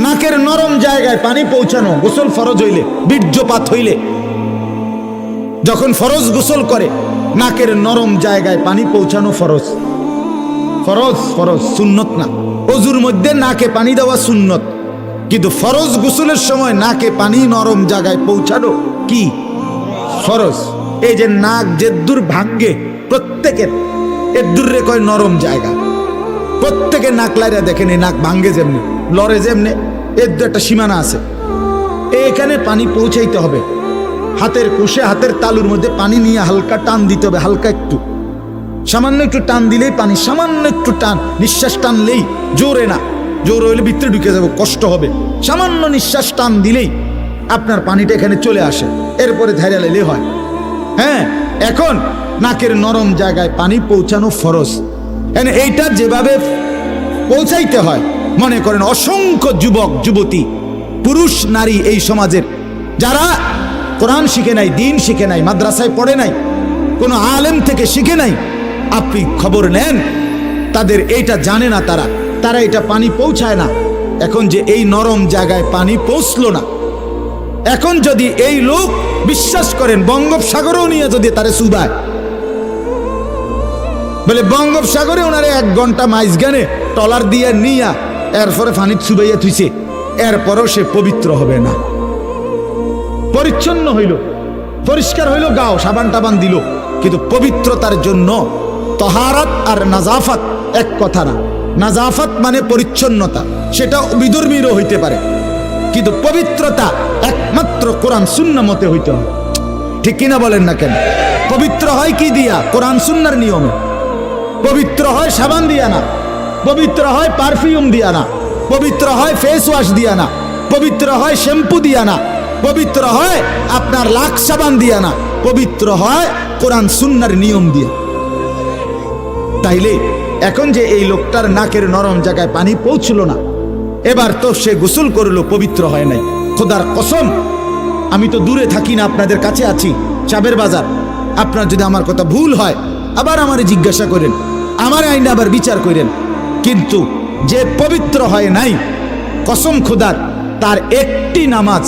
নাকের নরম জায়গায় পানি পৌঁছানো গোসল ফরজ হইলে, বীর্যপাত হইলে যখন ফরজ গোসল করে নাকের নরম জায়গায় পানি পৌঁছানো ফরজ। ফরজ ফরজ, সুন্নত না। ওযুর মধ্যে নাকে পানি দেওয়া সুন্নত, কিন্তু ফরজ গোসলের সময় নাকে পানি নরম জায়গায় পৌঁছানো কি ফরজ। এই যে নাক যেদূর ভাঙ্গে প্রত্যেকের, এদূর রে কয় নরম জায়গা। প্রত্যেকের নাক লাইরা দেখেন, এই নাক ভাঙ্গে যেমনি লড়ে যেমনি, এর একটা সীমানা আছে। এখানে পানি পৌঁছাইতে হবে। হাতের কোষে, হাতের তালুর মধ্যে পানি নিয়ে হালকা টান দিতে হবে, হালকা একটু, সামান্য একটু টান দিলেই পানি, সামান্য একটু টান, নিঃশ্বাস টানলেই, জোরে না, জোর হইলে ভিতরে ঢুকে যাবে, কষ্ট হবে। সামান্য নিঃশ্বাস টান দিলেই আপনার পানিটা এখানে চলে আসে, এরপরে ধাইরা লাইলে হয়। হ্যাঁ, এখন নাকের নরম জায়গায় পানি পৌঁছানো ফরজ। এইটা যেভাবে পৌঁছাইতে হয়, মনে করেন অসংখ্য যুবক যুবতী, পুরুষ নারী এই সমাজের যারা কোরআন শিখে নাই, দিন শিখে নাই, মাদ্রাসায় পড়ে নাই, কোনো আলেম থেকে শিখে নাই, আপনি খবর নেন, তাদের এইটা জানে না, তারা এটা পানি পৌঁছায় না। এখন যে এই নরম জায়গায় পানি পৌঁছলো না, এখন যদি এই লোক বিশ্বাস করেন বঙ্গোপসাগরেও নিয়ে যদি তারে চুবায়, বলে বঙ্গোপসাগরে ওনারে 1 ঘন্টা মাইজগানে টলার দিয়ে নিয়া এরপরে পানি চুবাইয়া থুইছে, এরপরও সে পবিত্র হবে না। পরিচ্ছন্ন হইল, পরিষ্কার হইল, গাও সাবান টাবান দিল, কিন্তু পবিত্রতার জন্য তহারাত আর নাজাফাত এক কথা না। নাজাফাত মানে পরিচ্ছন্নতা, সেটা বিধর্মীরও হইতে পারে, কিন্তু পবিত্রতা একমাত্র কোরআন সুন্নাহ মতে হইতে হয়। ঠিক কিনা বলেন না কেন? পবিত্র হয় কি দিয়া? কোরআন সুন্নাহর নিয়মে। পবিত্র হয় সাবান দিয়া না, পবিত্র হয় পারফিউম দিয়া না, পবিত্র হয় ফেস ওয়াশ দিয়া না, পবিত্র হয় শ্যাম্পু দিয়া না, পবিত্র হয় আপনার লাখ সাবান দিয়া না, পবিত্র হয় কোরআন সুন্নাহর নিয়ম দিয়ে। তাইলে এখন যে এই লোকটার নাকের নরম জায়গায় পানি পৌঁছলো না, এবার তো সে গোসল করলো, পবিত্র হয় নাই। খোদার কসম, আমি তো দূরে থাকি না, আপনাদের কাছে আছি, চাবের বাজার। আপনার যদি আমার কথা ভুল হয় আবার আমারে জিজ্ঞাসা করেন, আমার আইনে আবার বিচার করেন। কিন্তু যে পবিত্র হয় নাই, কসম খোদার, তার একটি নামাজ,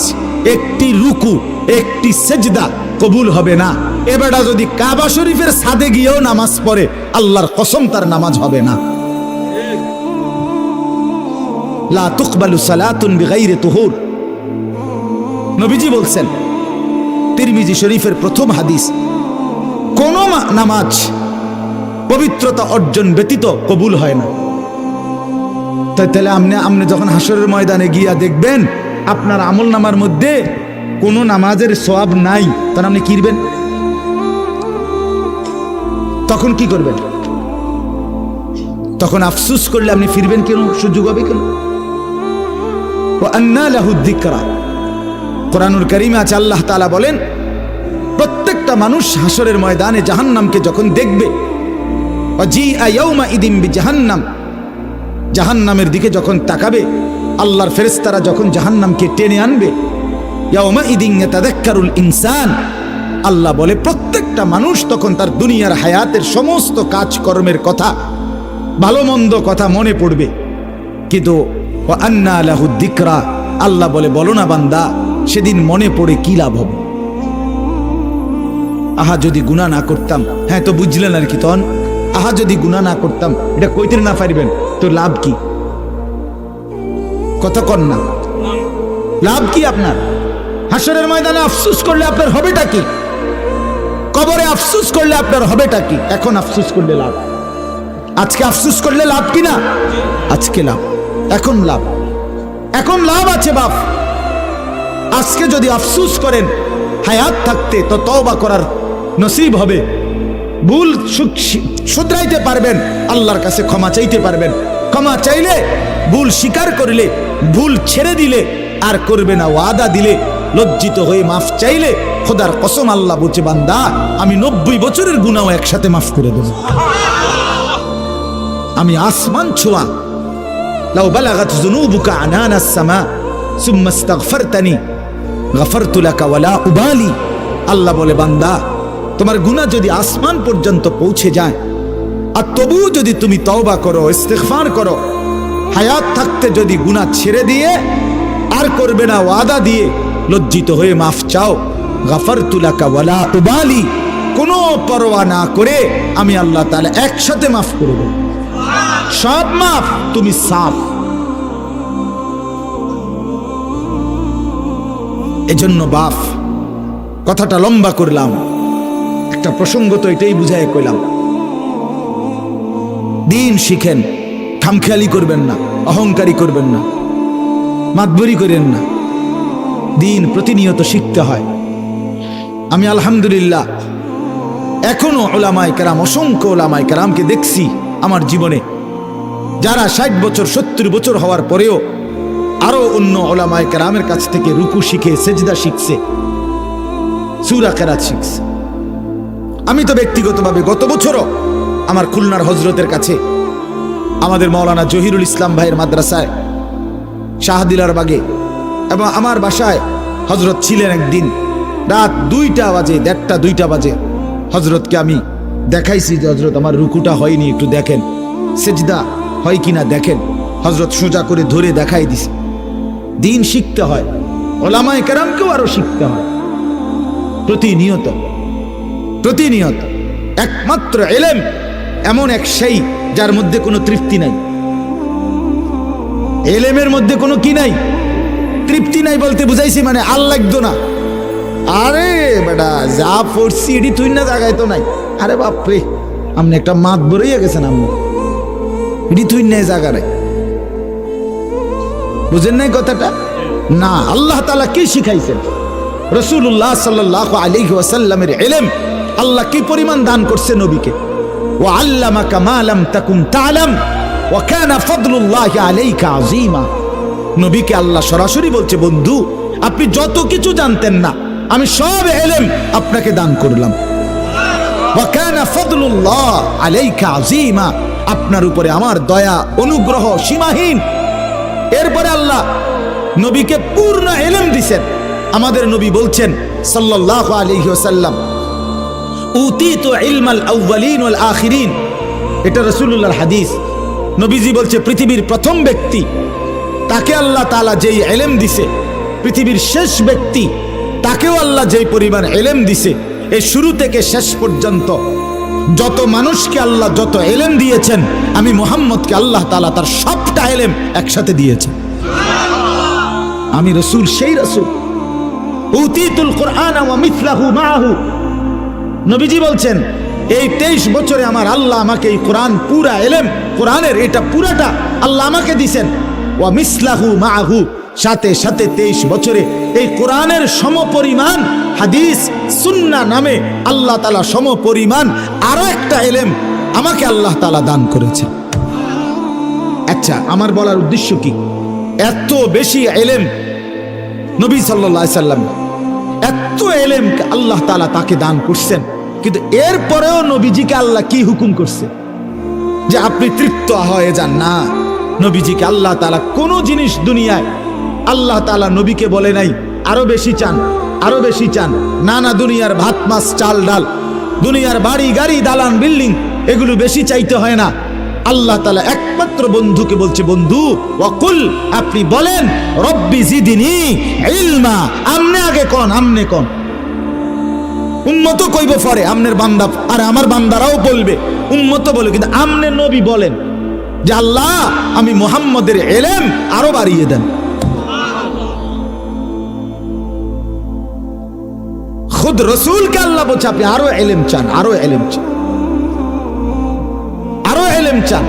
একটি রুকু, একটি সেজদা কবুল হবে না। এবারটা যদি কাবা শরীফের ছাদে গিয়েও নামাজ পড়ে, আল্লাহর কসম তার নামাজ হবে না। লা তুকবালু সালাতুন বিগাইরি তুহুর, নবীজি বলছেন, তিরমিজি শরীফের প্রথম হাদিস, কোন নামাজ পবিত্রতা অর্জন ব্যতীত কবুল হয় না। তাহলে আপনি যখন হাসরের ময়দানে গিয়া দেখবেন আপনার আমল নামার মধ্যে কোন নামাজের সওয়াব নাই, তখন আপনি কি করবেন? তখন কি করবেন? তখন আফসোস করলে আপনি ফিরবেন কেন? সুযোগ হবে কেন? ওয়া আন্না লাহু যিকরা, কোরআনুল কারীমে আছে, আল্লাহ তাআলা বলেন, প্রত্যেকটা মানুষ হাসরের ময়দানে জাহান্নামকে যখন দেখবে, ওয়াজিআ ইয়াউমাইদিন বিজাহান্নাম, জাহান্নামের দিকে যখন তাকাবে, আল্লাহর ফেরেশতারা যখন জাহান্নামকে টেনে আনবে, ইয়াউমাইদিন ইয়াতাযাক্কারুল ইনসান, আল্লাহ বলে প্রত্যেকটা মানুষ তখন তার দুনিয়ার হায়াতের সমস্ত কাজকর্মের কথা, ভালো মন্দ কথা মনে পড়বে। কিন্তু ওয়া আন্না লাহু যিকরা, আল্লাহ বলে, বলো না বান্দা, সেদিন মনে পড়ে কি লাভ হবে? আহা যদি গুনাহ না করতাম, হ্যাঁ তো বুঝলেন আর কি, তখন আহা যদি গুনাহ না করতাম, এটা কইতে না পারবেন তো লাভ কি? কথা কন না, লাভ কি আপনার? হাসরের ময়দানে আফসোস করলে আপনার হবেটা কি? কবরে আফসোস করলে আপনার হবেটা কি? এখন আফসোস করলে লাভ, আজকে আফসোস করলে লাভ কি না? আজকে লাভ, এখন লাভ, এখন লাভ আছে বাপ। আজকে যদি আফসোস করেন, হায়াত থাকতে তো তওবা করার নসিব হবে, ভুল শুধরাইতে পারবেন, আল্লাহর কাছে ক্ষমা চাইতে পারবেন। ক্ষমা চাইলে, ভুল স্বীকার করলে, ভুল ছেড়ে দিলে আর করবে না, ওয়াদা দিলে, লজ্জিত হয়ে মাফ চাইলে, খোদার কসম আল্লাহ বলছে, বান্দা আমি 90 বছরের গুনাহ একসাথে মাফ করে দেব। আমি আসমান ছোঁয়া, লাউ বালাগাত যুনুবুকা আনানাস সামা সুম্মা ইস্তাগফারতানি গফারতু লাকা ওয়ালা উবালি। আল্লাহ বলে, বান্দা তোমার গুনাহ যদি আসমান পর্যন্ত পৌঁছে যায়, আর তবুও যদি তুমি তওবা করো, ইস্তিগফার করো, হায়াত থাকতে যদি গুনাহ ছেড়ে দিয়ে আর করবে না ওয়াদা দিয়ে লজ্জিত হয়ে মাফ চাও, গাফারতু লাকা ওয়ালা উবালি, কোনো পরোয়া না করে আমি আল্লাহ তাআলা একসাথে মাফ করে দেব, সব মাফ, তুমি সাফ। এজন্য বাপ, কথাটা লম্বা করলাম, একটা প্রসঙ্গ তো এটাই বুঝায় কইলাম, দিন শিখেন, খামখেয়ালি করবেন না, অহংকারী করবেন না, মাতবরি করেন না, দিন প্রতিনিয়ত শিখতে হয়। আমি আলহামদুলিল্লাহ এখনো ওলামায়ে কেরাম, অসংখ্য ওলামায়ে কেরামকে দেখছি আমার জীবনে, যারা 60 বছর 70 বছর হওয়ার পরেও আরো অন্য ওলামায়ে কেরামের কাছ থেকে রুকু শিখে, সেজদা শিখছে, সূরা কেরাত শিখছে। আমি তো ব্যক্তিগতভাবে গত বছরও আমার খুলনার হজরতের কাছে, আমাদের মাওলানা জহিরুল ইসলাম ভাইয়ের মাদ্রাসায় শাহদিলার বাগে, এবং আমার বাসায় হজরত ছিলেন একদিন রাত 2টা বাজে, 1:30 2টা বাজে, হজরতকে আমি দেখাইছি যে হজরত আমার রুকুটা হয়নি, একটু দেখেন, সেজদা হয় কিনা দেখেন। হজরত সোজা করে ধরে দেখাই দিছে। দিন শিখতে হয়, ওলামায়ে কেরামকেও আরো শিখতে হয় প্রতিনিয়ত প্রতিনিয়ত। একমাত্র ইলম এমন এক সেই যার মধ্যে কোনো তৃপ্তি নাই। ইলমের মধ্যে কোনো কি নাই, তৃপ্তি নাই বলতে বুঝাইছি মানে আর লাগতো না। আরে বেটা যা পড়ছি এটি তুই না জায়গায় তো নাই। আরে বাপরে, আপনি একটা মাত বড়ইয়া গেছেন, আপনি এটি তুই নেই জায়গা নাই, বুঝেন নাই কথাটা? না, আল্লাহ তাআলা কি শিখাইছেন, রাসূলুল্লাহ সাল্লাল্লাহু আলাইহি ওয়াসাল্লামের ইলম আল্লাহ কি পরিমাণ দান করছে নবীকে। ওয়া আল্লামাকা মা লাম তাকুন তা'লাম ওয়া কানা ফাদলুল্লাহি আলাইকা আযীমা। নবীকে আল্লাহ সরাসরি বলছে, বন্ধু আপনি যত কিছু জানতেন না আমি সব ইলম আপনাকে দান করলাম। ওয়া কানা ফাদলুল্লাহ আলাইকা আযীমা, আপনার উপরে আমার দয়া অনুগ্রহ সীমাহীন। এরপরে আল্লাহ নবীকে পূর্ণ ইলম দিয়েছেন। আমাদের নবী বলছেন সাল্লাল্লাহু আলাইহি ওয়াসাল্লাম, উতিতু ইলমাল আউয়ালিন ওয়াল আখিরিন। এটা রাসূলুল্লাহর হাদিস। নবীজি বলছে পৃথিবীর প্রথম ব্যক্তি তাকে আল্লাহ তাআলা যেই ইলম দিছে, পৃথিবীর শেষ ব্যক্তি তাকেও আল্লাহ যেই পরিমাণ ইলম দিছে, এই শুরু থেকে শেষ পর্যন্ত যত মানুষকে আল্লাহ যত ইলম দিয়েছেন, আমি মুহাম্মদকে আল্লাহ তাআলা তার সবটা ইলম একসাথে দিয়েছেন। আমি রাসূল, সেই রাসূল। উতিতুল কুরআন ওয়া মিথলাহু মাআহু। নবীজি বলছেন এই 23 বছরে আমার আল্লাহ আমাকে এই কোরআন, পুরা ইলম কোরআনের এটা পুরাটা আল্লাহ আমাকে দিয়েছেন। ওয়া মিসলাহু মাআহু, সাথে সাথে 23 বছরে এই কোরআনের সমপরিমাণ হাদিস সুন্নাহ নামে আল্লাহ তাআলা সমপরিমাণ আরো একটা ইলম আমাকে আল্লাহ তাআলা দান করেছেন। আচ্ছা, আমার বলার উদ্দেশ্য কি, এত বেশি ইলম নবী সাল্লাল্লাহু আলাইহি সাল্লাম, এত ইলম আল্লাহ তাআলা তাকে দান করছেন, কিন্তু এরপরেও নবীজিকে আল্লাহ কি হুকুম করছে যে আপনি তৃপ্ত হয়ে যান না। নবীজিকে আল্লাহ তাআলা কোন জিনিস দুনিয়ায় আল্লাহ তাআলা নবীকে বলে নাই আরো বেশি চান, আরো বেশি চান। না না, দুনিয়ার ভাত মাছ চাল ডাল, দুনিয়ার বাড়ি গাড়ি দালান বিল্ডিং, এগুলো বেশি চাইতে হয় না। আল্লাহ তাআলা একমাত্র বন্ধুকে বলছে, বন্ধু ওয়াকুল, আপনি বলেন রব্বি জিদনি ইলমা। আমনে আগে কোন, আমনে কোন, উম্মত কইব পরে, আমনের বান্দা আর আমার বান্দারাও বলবে, উম্মত বলে, কিন্তু আমনে নবী বলেন যে আল্লাহ আমি মুহাম্মদের ইলম আরো বাড়িয়ে দেন। খুদ রাসূলকে আল্লাহ বলছে আপনি আরো ইলম চান, আরো ইলম চান, আরো ইলম চান,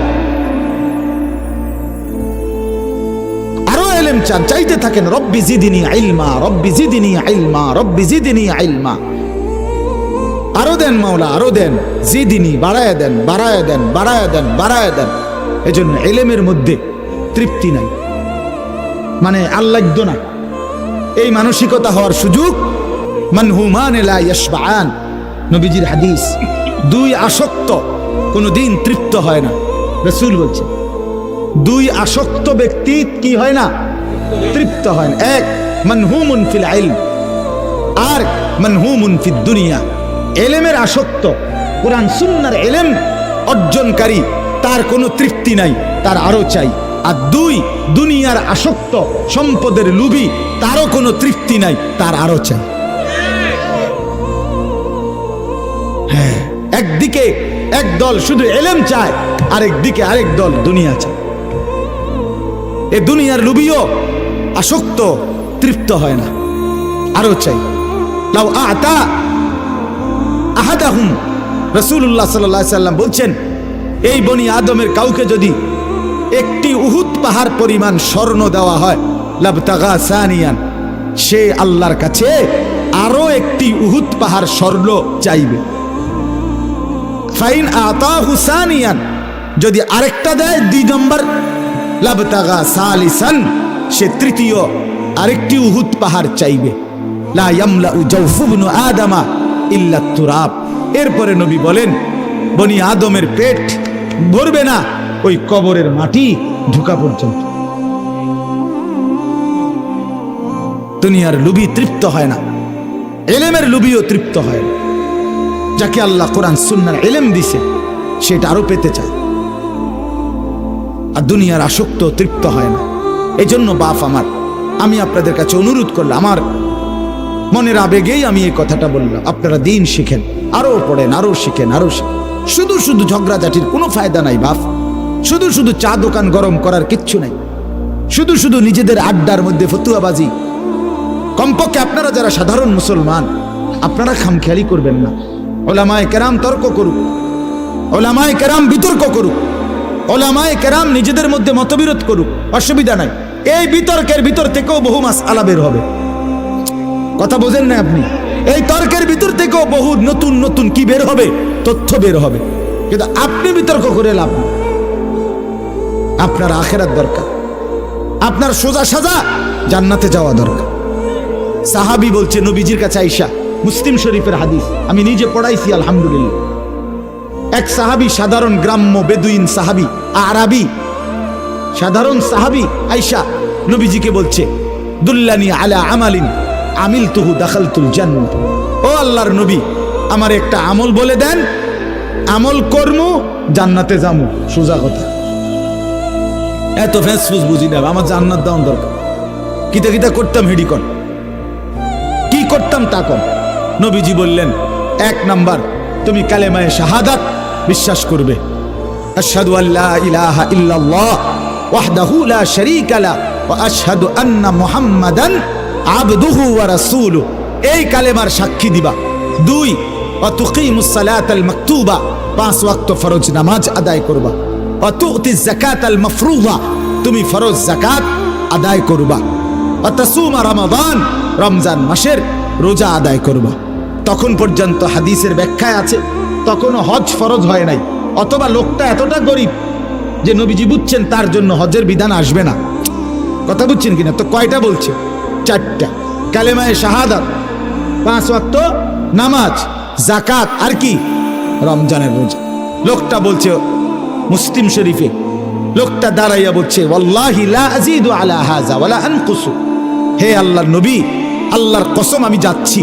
আরো ইলম চান, চাইতে থাকেন রব্বি জিদনি ইলমা, রব্বি জিদনি ইলমা, রব্বি জিদনি ইলমা। আরো দেন মাওলা, আরো দেন, জিদিনি, বাড়ায় দেন, বাড়ায় দেন, বাড়ায় দেন, বাড়ায় দেন। এজন্য ইলমের মধ্যে তৃপ্তি নাই, মানে আল্লাহ্য না, এই মানসিকতা হওয়ার সুযোগ। মানহুমান লা ইয়াশবাআন, নবীজির হাদিস। দুই আসক্ত কোনদিন তৃপ্ত হয় না, রাসূল বলছেন। দুই আসক্ত ব্যক্তি কি হয় না, তৃপ্ত হয় না। এক মানহুমুন ফিল ইলম, আর মানহুমুন ফিদ দুনিয়া। ইলমের আসক্ত, কোরআন সুন্নাহর ইলম অর্জনকারী, তার কোনো তৃপ্তি নাই, তার আরো চাই। আর দুই, দুনিয়ার আসক্ত, সম্পদের লোভী, তারও কোনো তৃপ্তি নাই, তার আরো চাই। হ্যাঁ, একদিকে এক দল শুধু এলেম চায়, আরেকদিকে আরেক দল দুনিয়া চায়। এ দুনিয়ার লোভীও আসক্ত, তৃপ্ত হয় না, আরো চাই। লাউ আতা আহাদাহুম, রাসূলুল্লাহ সাল্লাল্লাহু আলাইহি সাল্লাম বলছেন, এই বনি আদমের কাউকে যদি একটি উহুদ পাহাড় পরিমাণ স্বর্ণ দেওয়া হয়, লাবতাগা সানিয়ান, সে আল্লাহর কাছে আরো একটি উহুদ পাহাড় স্বর্ণ চাইবে। ফাইন আতাহু সানিয়ান, যদি আরেকটা দেয় 2 নম্বর, লাবতাগা সালিসান, সে তৃতীয় আরেকটি উহুদ পাহাড় চাইবে। লা ইয়ামলাউ জাওফু ইবনু আদামা ইল্লা তুরাব। এরপরে নবী বলেন, বনি আদমের পেট ভরবে না ওই কবরের মাটি ঢুকা পর্যন্ত। দুনিয়ার লোভী তৃপ্ত হয় না, এলেমের লোভীও তৃপ্ত হয় না। যাকে আল্লাহ কোরআন সুন্নাহর এলেম দিছে, সেটা আরো পেতে চায়। আর দুনিয়ার আসক্ত তৃপ্ত হয় না। এই জন্য বাপ আমার, আমি আপনাদের কাছে অনুরোধ করলাম, আমার মনের আবেগেই আমি এই কথাটা বললাম, আপনারা দিন শিখেন, আরো পড়েন, আরো শিখেন, আরো শিখেন। শুধু শুধু ঝগড়াঝাটির কোনো ফায়দা নাই বাপ। শুধু শুধু চা দোকান গরম করার কিচ্ছু নাই। শুধু শুধু নিজেদের আড্ডার মধ্যে ফতুয়াবাজি। কমপক্ষে আপনারা যারা সাধারণ মুসলমান, আপনারা খামখেয়ালি করবেন না। ওলামায়ে কেরাম তর্ক করুক, ওলামায়ে কেরাম বিতর্ক করুক, ওলামায়ে কেরাম নিজেদের মধ্যে মতবিরোধ করুক, অসুবিধা নাই। এই বিতর্কের ভিতর থেকেও বহু মাসআলা বের হবে। কথা বোঝেন না আপনি? এই তর্কের ভিতর থেকেও বহু নতুন নতুন কি বের হবে, তথ্য বের হবে। কিন্তু আপনি বিতর্ক করে লাভ নেই। আপনার আখিরাত দরকার, আপনার সোজা সাজা জান্নাতে যাওয়া দরকার। সাহাবী বলছে নবীজির কাছে আয়েশা, মুসলিম শরীফের হাদিস, আমি নিজে পড়াইছি আলহামদুলিল্লাহ। এক সাহাবী, সাধারণ গ্রাম্য বেদুইন সাহাবী, আরাবী সাধারণ সাহাবী আয়েশা নবীজিকে বলছে, দুল্লানি আলা আমালিন আমিলতুহু দাখালতুল জান্নাহ। ও আল্লাহর নবী, আমার একটা আমল বলে দেন, আমল কর্মু, জান্নাতে যামু। সোজা কথা। এত ফেসফুস বুঝি না, আমার জান্নাত দাও দরকার। কিতা কিতা করতাম হেডি কর, কি করতাম তা কর। নবীজি বললেন, 1 নাম্বার, তুমি কালেমায়ে শাহাদাত বিশ্বাস করবে। আশহাদু আল্লা ইলাহা ইল্লাল্লাহ ওয়াহদাহু লা শারীকা লা ওয়া আশহাদু আন্না মুহাম্মাদান আবদুহু ওয়া রাসূলুহু, এই কালেমার সাক্ষী দিবা। 2, ওয়া তুকিমুস সালাতাল মাকতুবা, 5 ওয়াক্ত ফরজ নামাজ আদায় করবা। ওয়া তুতিজ যাকাতাল মাফরুযা, তুমি ফরজ যাকাত আদায় করবা। ওয়া তাসুমা রমাদান, রমজান মাসের রোজা আদায় করবা। তখন পর্যন্ত হাদিসের ব্যাখ্যায় আছে তখনও হজ ফরজ হয় নাই, অথবা লোকটা এতটা গরিব যে নবীজি বুঝছেন তার জন্য হজের বিধান আসবে না। কথা বুঝছেন কিনা? তো কয়টা বলছে? 4টা। কালেমায়ে শাহাদাত, 5 ওয়াক্ত নামাজ, যাকাত, আর কি? রমজানের রোজা। লোকটা বলছে মুসলিম শরীফে, লোকটা দাঁড়াইয়া বলছে, ওয়াল্লাহি লা আযীদু আলা হাযা ওয়ালা আনকুসু, হে আল্লাহর নবী, আল্লাহর কসম আমি যাচ্ছি,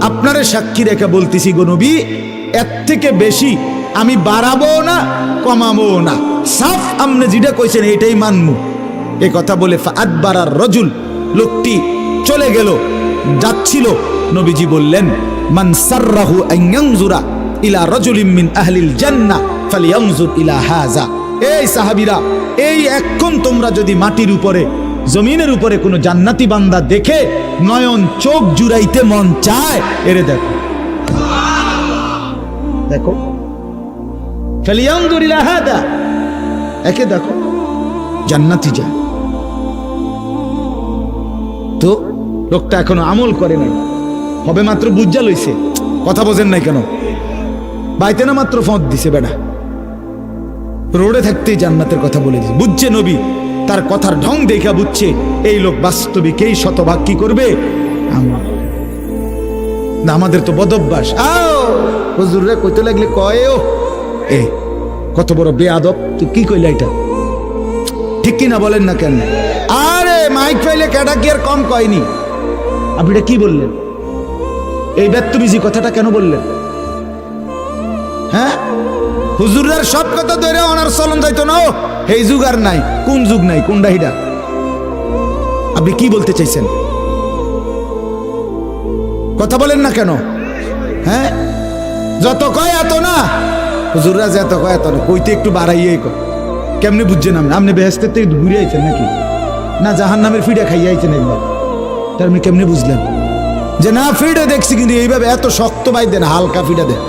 আপনারে সাক্ষী রেখে বলতেছি গো নবী, এর থেকে বেশি আমি বাড়াবো না, কমাবো না, সাফ আপনি যেটা কইছেন এটাই মানমু। এ কথা বলে ফাআদবারার রাজুল, লোকটি চলে গেল, যাচ্ছিল। নবীজি বললেন, মান সাররাহু আন ইয়ানজুরা ইলা রাজুলিন মিন আহলিল জান্নাহ ফালইয়ানজুর ইলা হাযা। এই সাহাবীরা, এই এখন তোমরা যদি মাটির উপরে, জমিনের উপরে কোনো জান্নাতি বান্দা দেখে নয়ন চোখ জুড়াইতে মন চায়, এরে দেখো, দেখো, ফালইয়ানজুর ইলা হাযা, একে দেখো, জান্নাতি যায়। তো লোকটা এখনো আমল করে নাই, হবে মাত্র বুঝা লইছে। কথা বোঝেন নাই কেন? বাইতে না মাত্র ফোঁত দিছে বেটা, রোডে থাকতেই জান্নাতের কথা বলে দিছে। বুঝছে নবী, তার কথার ঢং দেখা বুঝছে এই লোক বাস্তবিক এই শতভাগ কি করবে। না আমাদের তো বদভ্যাস, আও হুজুররা কইতে লাগলে কয়, ও এ কত বড় বেয়াদব, তুই কি কইলা এটা, ঠিক কিনা বলেন না কেন? আরে মাইক পাইলে কেডা কি আর কম কয়নি। আপনি এটা কি বললেন? এই বেত্তবিজি কথাটা কেন বললেন? হ্যাঁ, হুজুরের সব কথা ধরে ওনার চলন যাইতো না, এই যুগ আর নাই। কোন যুগ নাই? কোনটা হিডা? আপনি কি বলতে চাইছেন? কথা বলেন না কেন? হ্যাঁ, যত কয় এত না, হুজুররা যত কয় এত না, কইতে একটু বাড়াইয়াই কয়। কেমনে বুঝছেন? আপনি বেহেশতের থেকে ঘুরে আইছেন নাকি? না জাহান্নামের ফিডা খাইয়া আইছেন একবার? তার আপনি কেমনে বুঝলেন যে না ফিডে দেখছি, কিন্তু এইভাবে এত শক্ত বাই দেন, হালকা ফিডা দেন?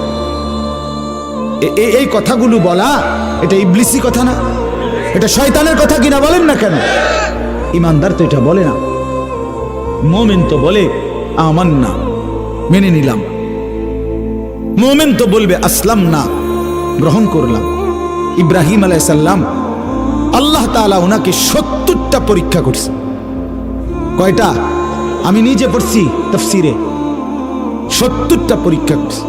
এই কথাগুলো বলা, এটা ইবলিসি কথা না? এটা শয়তানের কথা কিনা? বলেন না কেন? ইমানদার তো এটা বলে না। মুমিন তো বলে আমান্না, মেনে নিলাম। মুমিন তো বলবে আসলাম না, গ্রহণ করলাম। ইব্রাহিম আলাইহিস সালাম, আল্লাহ তাআলা ওনাকে 70টা পরীক্ষা করছে। কয়টা? আমি নিজে পড়ছি তাফসীরে, 70টা পরীক্ষা করছে,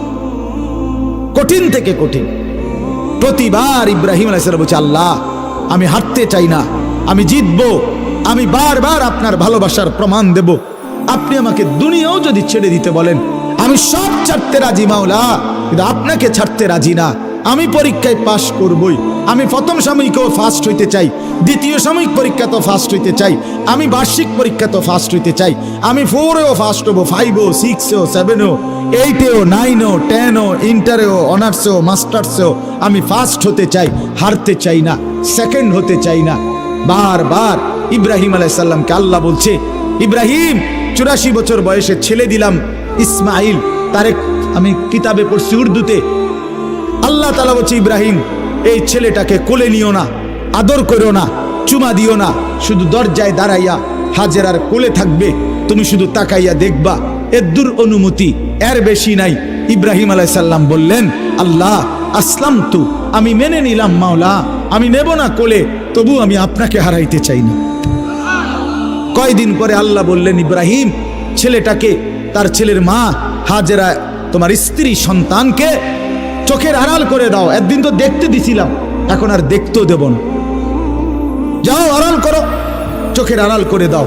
কঠিন থেকে কঠিন। প্রতিবার ইব্রাহিম আলাইহিস সালাম বলছে, আল্লাহ আমি হারতে চাই না, আমি জিতবো, আমি বারবার আপনার ভালোবাসার প্রমাণ দেব। আপনি আমাকে দুনিয়াও যদি ছেড়ে দিতে বলেন, আমি সব ছাড়তে রাজি মাওলা, কিন্তু আপনাকে ছাড়তে রাজি না। আমি পরীক্ষায় পাশ করবই। আমি প্রথম সাময়িকেও ফার্স্ট হইতে চাই, দ্বিতীয় সাময়িক পরীক্ষা তো ফার্স্ট হইতে চাই, আমি বার্ষিক পরীক্ষা তো ফার্স্ট হইতে চাই, আমি 4এও ফার্স্ট হবো, 5এও, 6এও, 7এও, 8এও, 9এও, 10এও, ইন্টারেও, অনার্সেও, মাস্টার্সেও আমি ফার্স্ট হতে চাই, হারতে চাই না, সেকেন্ড হতে চাই না। বারবার ইব্রাহিম আলাইহিস সালামকে আল্লাহ বলছে, ইব্রাহিম 84 বছর বয়সে ছেলে দিলাম ইসমাইল, তারে আমি কিতাবে পড়ছি উর্দুতে। আল্লাহ তাআলা বলছে, ইব্রাহিম এই ছেলেটাকে কোলে নিও না, আদর করো না, চুমা দিও না, শুধু দরজায় দাঁড়াইয়া হাজেরার কোলে থাকবে, তুমি শুধু তাকাইয়া দেখবা, এর দূর অনুমতি, এর বেশি নাই। ইব্রাহিম আলাইহিস সালাম বললেন, আল্লাহ আসলামতু, আমি মেনে নিলাম মাওলা, আমি নেব না কোলে, তবু আমি আপনাকে হারাইতে চাই না। কয়দিন পরে আল্লাহ বললেন, ইব্রাহিম ছেলেটাকে, তার ছেলের মা হাজেরা, তোমার স্ত্রী সন্তানকে চোখের আড়াল করে দাও। একদিন তো দেখতে দিছিলাম, এখন আর দেখতেও দেব না। যাও আড়াল করো, চোখের আড়াল করে দাও,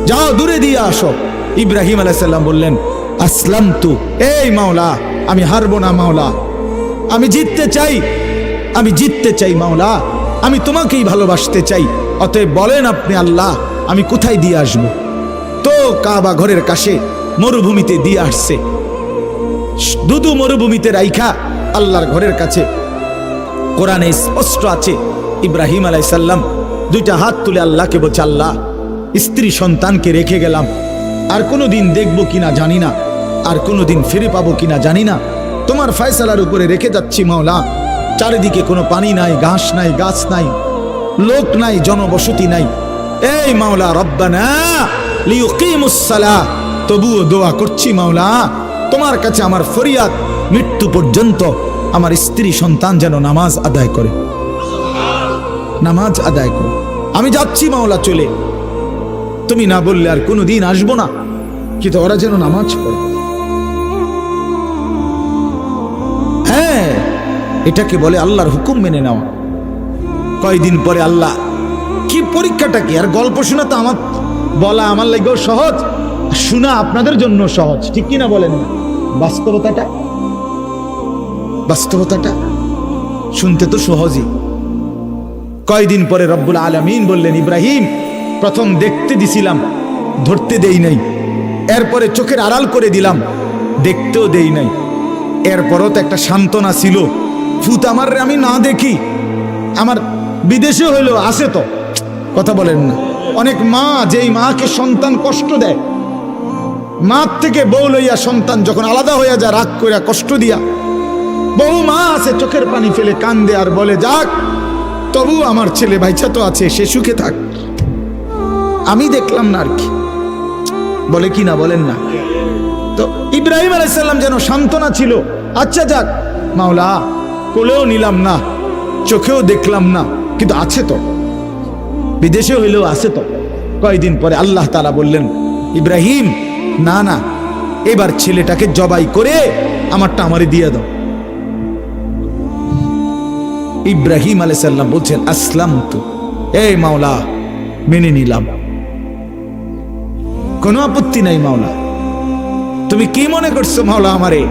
যাও দূরে দিয়ে আসো। ইব্রাহিম আলাইহিস সালাম বললেন, আসলামতু, এই মাওলা আমি হারবো না মাওলা, আমি জিততে চাই, আমি জিততে চাই মাওলা, আমি তোমাকেই ভালোবাসতে চাই। অতএব বলেন আপনি আল্লাহ, আমি কোথায় দিয়ে আসবো? তো কাবা ঘরের কাছে মরুভূমিতে দিয়ে আসছে। দুদু মরুভূমিতে রাইখা আল্লাহর ঘরের কাছে কোরআনে স্পষ্ট আছে, ইব্রাহিম আলাইহিস সালাম 2টা হাত তুলে আল্লাহকে বলছে, আল্লাহ স্ত্রী সন্তানকে রেখে গেলাম, আর কোনোদিন দেখবো কিনা জানি না, আর কোনোদিন ফিরে পাবো কিনা জানি না, তোমার ফয়সালার উপরে রেখে যাচ্ছি মাওলা। চারিদিকে কোনো পানি নাই, ঘাস নাই, গাছ নাই, লোক নাই, জনবসতি নাই। এই মাওলা রব্বানা লিয়ুকিমুস সালাহ, তবুও দোয়া করছি মাওলা, তোমার কাছে আমার ফরিয়াদ, মৃত্যু পর্যন্ত আমার স্ত্রী সন্তান যেন নামাজ আদায় করে, নামাজ আদায় করে। আমি যাচ্ছি মাওলা চলে, তুমি না বললে আর কোনোদিন আসবো না, কিন্তু ওরা যেন নামাজ পড়ে। হ্যাঁ, এটাকে বলে আল্লাহর হুকুম মেনে নেওয়া। কয়দিন পরে আল্লাহ, কি পরীক্ষাটা কি? আর গল্প শোনা তো আমার বলা আমার লাগেও সহজ, শোনা আপনাদের জন্য সহজ, ঠিক কিনা বলেন না? বাস্তবতাটা, বাস্তবতাটা শুনতে তো সহজই। কয়দিন পরে রব্বুল আলামিন বললেন, ইব্রাহিম প্রথম দেখতে দিছিলাম, ধরতে দেই নাই, এরপরে চোখের আড়াল করে দিলাম, দেখতেও দেই নাই, এরপরও তো একটা সান্ত্বনা ছিল, ফুত আমার আমি না দেখি, আমার বিদেশে হইলো আছে তো। কথা বলেন না? অনেক মা, যেই মাকে সন্তান কষ্ট দেয়, মার থেকে বউ লইয়া সন্তান যখন আলাদা হইয়া যায়, রাগ কইরা কষ্ট দিয়া, বহু মা আছে চোখের পানি ফেলে কান্দে আর বলে, যাক তবু আমার ছেলে বাইচা তো আছে, সে সুখে থাক। আমি দেখলাম না আর কি, বলে কি না বলেন না? তো ইব্রাহিম আলাইহিস সালাম যেন সান্ত্বনা ছিল, আচ্ছা যাক মাওলা, কোলেও নিলাম না, চোখেও দেখলাম না, কিন্তু আছে তো, বিদেশে হইলেও আছে তো। কয়দিন পরে আল্লাহ তাআলা বললেন, ইব্রাহিম না না, এবার ছেলেটাকে জবাই করে আমারটা আমারে দিয়ে দাও। ইব্রাহিম আলাইহিস সালাম বলছেন, আসলামতু, এই মাওলা মেনে নিলাম, কোনো আপত্তি নাই মাওলা। তুমি কি মনে করছো মাওলা আমারে?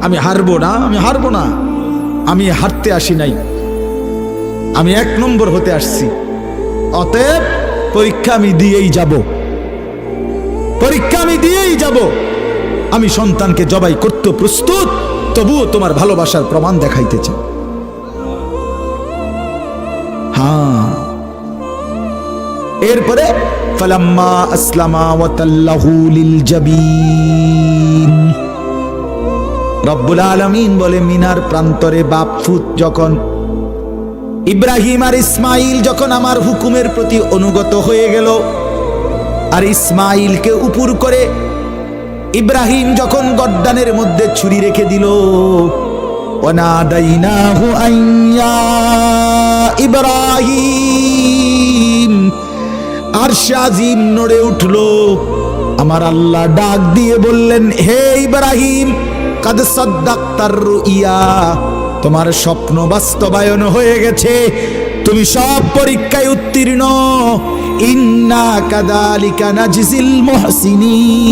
আমি হারবো না, আমি হারবো না, আমি হারতে আসি নাই, আমি 1 নম্বর হতে আসছি, অতএব পরীক্ষা আমি দিয়েই যাব, পরীক্ষা আমি দিয়েই যাব। আমি সন্তানকে জবাই করতে প্রস্তুত, তবুও তোমার ভালোবাসার প্রমাণ দেখাইতে চাই। হ্যাঁ, এরপরে ফালাম্মা আসলামা ওয়া তাল্লাহু লিল জাবিন, রব্বুল আলামিন বলে মিনার প্রান্তরে বাপ ফুত যখন ইব্রাহিম আর ইসমাইল যখন আমার হুকুমের প্রতি অনুগত হয়ে গেল, আর ইসমাইলকে উপর করে ইব্রাহিম যখন গর্দানের মধ্যে ছুরি রেখে দিল, ওয়ানাদাইনাহু আইয়া ইব্রাহিম, আরশে আজিম নড়ে উঠল। আমার আল্লাহ ডাক দিয়ে বললেন, হে ইব্রাহিম, কাদ সাদ্দাক্তার রুইয়া, তোমার স্বপ্ন বাস্তবায়ন হয়ে গেছে, তুমি সব পরীক্ষায় উত্তীর্ণ। ইন্না কাযালিকা নাজজিল মুহসিনিন,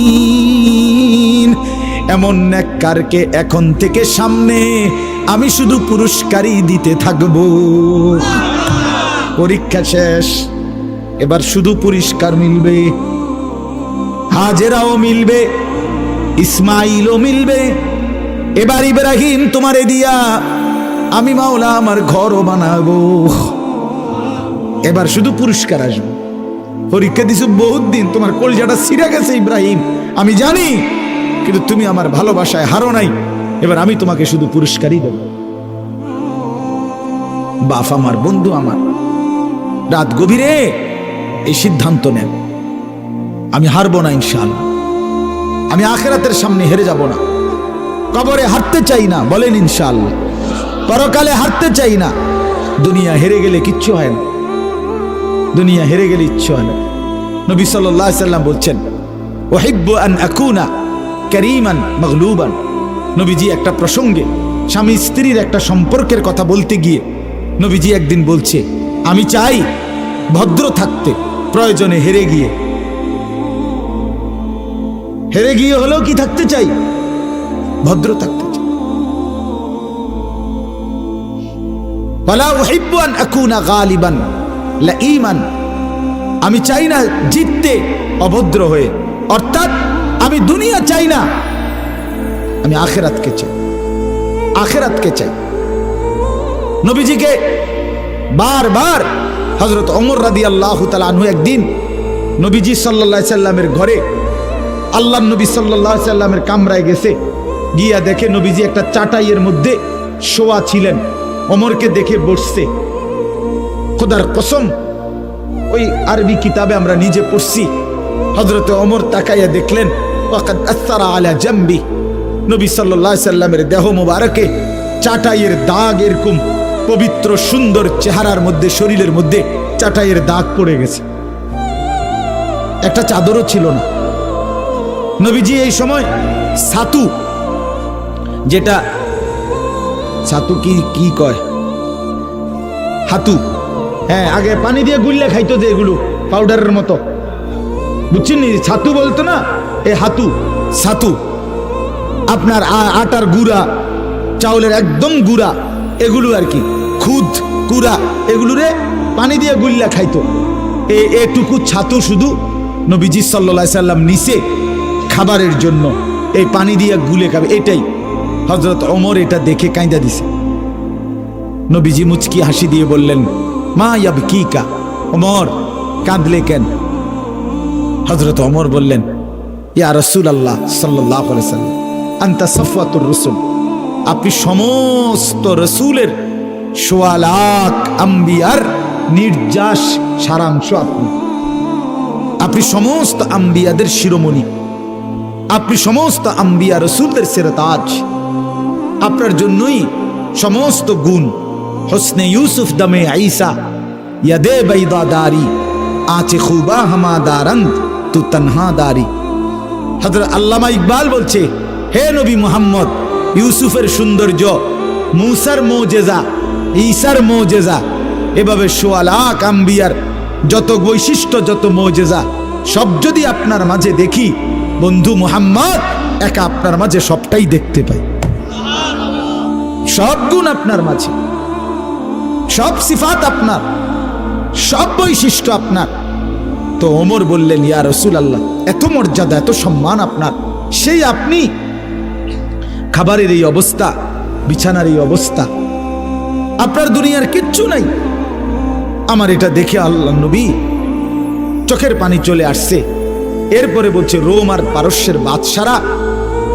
এমন নেককারকে এখন থেকে সামনে আমি শুধু পুরস্কারই দিতে থাকব। পরীক্ষা শেষ, এবার শুধু পুরস্কার মিলবে। হাজেরাও মিলবে, ইসমাইলও মিলবে। এবার ইব্রাহিম তোমারে দিয়া আমি মাওলা আমার ঘরও বানাবো। এবার শুধু পুরস্কার আসবে। পরীক্ষা দিছো বহুত দিন, তোমার কলজাটা ছিঁড়ে গেছে ইব্রাহিম, আমি জানি, কিন্তু তুমি আমার ভালোবাসায় হারো নাই। এবার আমি তোমাকে শুধু পুরস্কারই দেব। বাপ আমার, বন্ধু আমার, রাত গভীরে এই সিদ্ধান্ত নেন, আমি হারবো না ইনশাআল্লাহ। আমি আখিরাতের সামনে হেরে যাব না, কবরে হারতে চাই না, বলেন ইনশাআল্লাহ। পরকালে হারতে চাই না। দুনিয়া হেরে গেলে কিচ্ছু হয় না, দুনিয়া হেরে গেলে ইচ্ছু হয় না। নবী সাল্লাল্লাহু আলাইহি সাল্লাম বলছেন, উহিব্বু আন আকুনা কারীমান মাগলুবান। নবীজি একটা প্রসঙ্গে স্বামী স্ত্রীর একটা সম্পর্কের কথা বলতে গিয়ে নবীজি একদিন বলছে, আমি চাই ভদ্র থাকতে, প্রয়োজনে হেরে গিয়ে হলেও কি থাকতে চাই, ভদ্র থাকতে চাই। ওয়ালা উহিব্বু আন আকুনা গালিবান লাঈমান, আমি চাই না জিততে অভদ্র হয়ে, অর্থাৎ আমি দুনিয়া চাই না, আমি আখিরাতকে চাই, আখিরাতকে চাই। নবীজিকে বারবার হযরত ওমর রাদিয়াল্লাহু তাআলা আনহু একদিন নবীজি সাল্লাল্লাহু আলাইহি সাল্লামের ঘরে, আল্লাহর নবী সাল্লাল্লাহু আলাইহি সাল্লামের কামরায় গেছে, গিয়া দেখে নবীজি একটা চাটাইয়ের মধ্যে শোয়া ছিলেন। ওমরকে দেখে বসছে। খোদার কসম, ওই আরবি কিতাবে আমরা নিজে পড়ছি। হযরত ওমর তাকাইয়া দেখলেন, ওয়াকাদ আসসারা আলা জামবি, নবী সাল্লাল্লাহু আলাইহি সাল্লামের দেহ মোবারকে চাটাইয়ের দাগ, এরকম পবিত্র সুন্দর চেহারার মধ্যে, শরীরের মধ্যে চাটাইয়ের দাগ পড়ে গেছে, একটা চাদরও ছিল না। নবীজি এই সময় ছাতু, যেটা ছাতু কি কয়, হাতু, হ্যাঁ, আগে পানি দিয়ে গুললে খাইতো যে, এগুলো পাউডারের মতো, বুঝছেন নি, ছাতু বলতো না, এই হাতু, ছাতু, আপনার আটার গুঁড়া, চাউলের একদম গুঁড়া, এগুলো আর কি, খুদ কুড়া, এগুলোরে পানি দিয়ে গুললা খাইতো। এটুকু ছাতু শুধু নবীজি সাল্লাল্লাহু আলাইহি সাল্লাম নিচে খাবারের জন্য এই পানি দিয়ে গুলে খাবে, এটাই। হযরত ওমর এটা দেখে কাঁদা দিছে। নবীজি মুচকি হাসি দিয়ে বললেন, মা ইয়াবকিকা, ওমর কাঁদলে কেন? হযরত ওমর বললেন, ইয়া রাসূলুল্লাহ সাল্লাল্লাহু আলাইহি সাল্লাম, আনতা সাফওয়াতুর রাসূল, আপনি সমস্ত রাসূলের সোয়া লাখ আম্বিয়ার নির্যাস সারাংশ, আপনি সমস্ত আম্বিয়াদের শিরোমণি, আপনি সমস্ত আম্বিয়া রাসূলদের সেরতাজ, আপনার জন্যই সমস্ত গুণ। হোসনে ইউসুফ দমে ঈসা, ইয়াদে বাইদা দারি, আঁচে খুবা হামাদারঙ্গ তু তনহা দারি। হযরত আল্লামা ইকবাল বলছে, হে নবী মুহাম্মদ, ইউসুফের সৌন্দর্য, মূসার মুজিজা, ঈসার মুজিজা, এভাবে সোয়া লাখ আম্বিয়ার যত বৈশিষ্ট্য, যত মুজিজা, সব যদি আপনার মাঝে দেখি, বন্ধু মুহাম্মদ, একা আপনার মাঝে সবটাই দেখতে পাই, সব গুণ আপনার মাঝে। সব সিফাত আপনার, সব বৈশিষ্ট্য আপনার। তো ওমর বললেন, ইয়া রাসূলুল্লাহ, এত মর্যাদা, এত সম্মান আপনার, সেই আপনি খাবারের এই অবস্থা, বিছানার এই অবস্থা, আপনার দুনিয়ার কিচ্ছু নাই। আমার এটা দেখে আল্লাহ নবী চোখের পানি চলে আসছে। এরপরে বলছে, রোম আর পারস্যের বাদশারা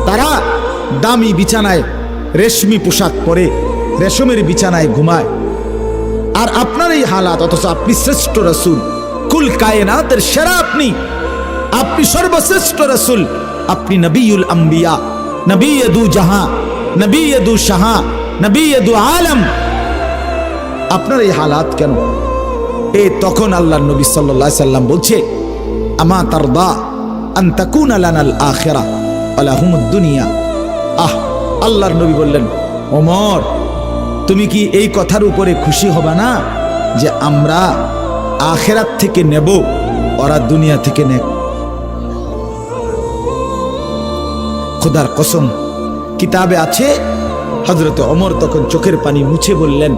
তারা দামি বিছানায় রেশমি পোশাক পরে রেশমের বিছানায় ঘুমায়, আর আপনার এই হালাত, অথচ আপনি শ্রেষ্ঠ রাসূল, কুল কায়নাতের সেরা, আপনি সর্বশ্রেষ্ঠ রাসূল, আপনি নবিউল আম্বিয়া, নবী দু জাহাঁ, নবী দু শাহা, নবী দু আলম, আপনার এই হালাত কেন? তখন আল্লাহর নবী সাল্লাল্লাহু আলাইহি সাল্লাম বলছে, আমা তারদা আন তাকুনা লানাল আখিরা ওয়া লাহুমুদ দুনিয়া। আল্লাহর নবী বললেন, ওমর, তুমি কি এই কথার উপরে খুশি হবে না যে আমরা আখিরাত থেকে নেব, ওরা দুনিয়া থেকে নেব? খোদার কসম, কিতাবে আছে, হযরত ওমর তখন চোখের পানি মুছে বললেন,